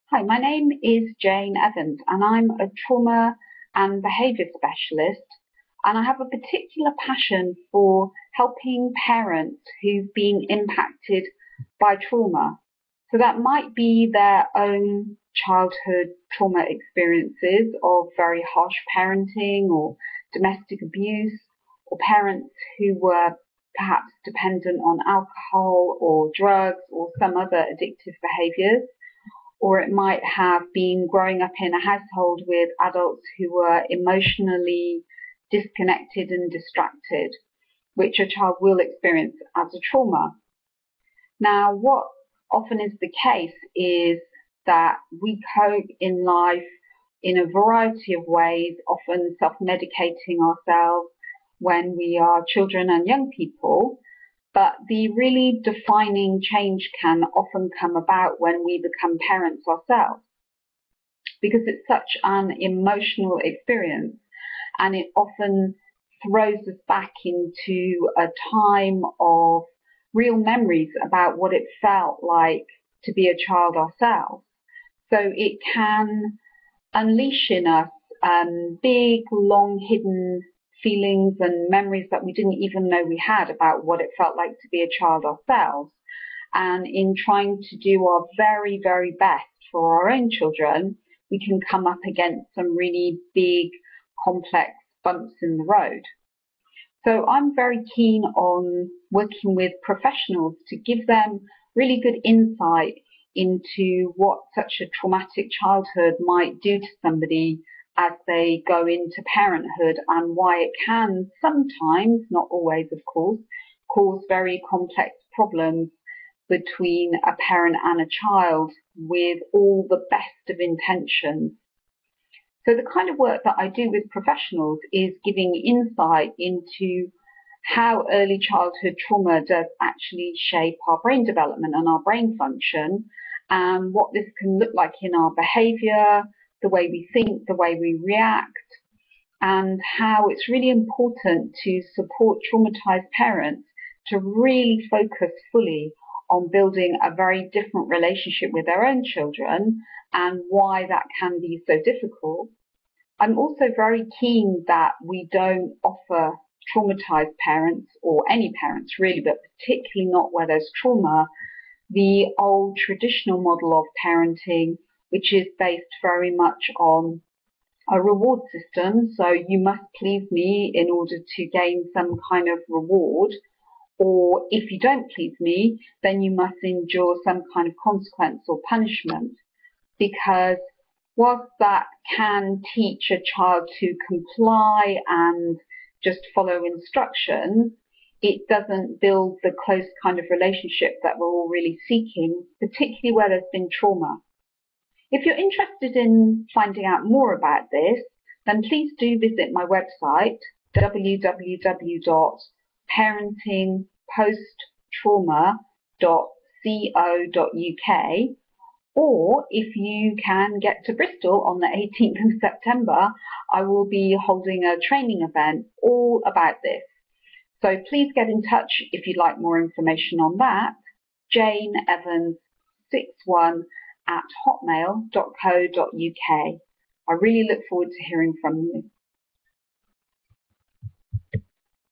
Hi, my name is Jane Evans, and I'm a trauma and behaviour specialist. And I have a particular passion for helping parents who've been impacted by trauma. So that might be their own childhood trauma experiences of very harsh parenting or domestic abuse, or parents who were perhaps dependent on alcohol or drugs or some other addictive behaviours, or it might have been growing up in a household with adults who were emotionally disconnected and distracted, which a child will experience as a trauma. Now, what often is the case is that we cope in life in a variety of ways, often self-medicating ourselves when we are children and young people. But the really defining change can often come about when we become parents ourselves, because it's such an emotional experience, and it often throws us back into a time of real memories about what it felt like to be a child ourselves. So it can unleash in us big, long hidden feelings and memories that we didn't even know we had about what it felt like to be a child ourselves. And in trying to do our very, very best for our own children, we can come up against some really big, complex bumps in the road. So I'm very keen on working with professionals to give them really good insight into what such a traumatic childhood might do to somebody as they go into parenthood, and why it can sometimes, not always of course, cause very complex problems between a parent and a child with all the best of intentions. So the kind of work that I do with professionals is giving insight into how early childhood trauma does actually shape our brain development and our brain function, and what this can look like in our behaviour, the way we think, the way we react, and how it's really important to support traumatized parents to really focus fully on building a very different relationship with their own children, and why that can be so difficult. I'm also very keen that we don't offer traumatized parents, or any parents really, but particularly not where there's trauma, the old traditional model of parenting, which is based very much on a reward system. So you must please me in order to gain some kind of reward, or if you don't please me, then you must endure some kind of consequence or punishment. Because whilst that can teach a child to comply and just follow instructions, it doesn't build the close kind of relationship that we're all really seeking, particularly where there's been trauma. If you're interested in finding out more about this, then please do visit my website, www.parentingposttrauma.co.uk, or if you can get to Bristol on the 18th of September, I will be holding a training event all about this. So please get in touch if you'd like more information on that. Jane Evans61@hotmail.co.uk. I really look forward to hearing from you.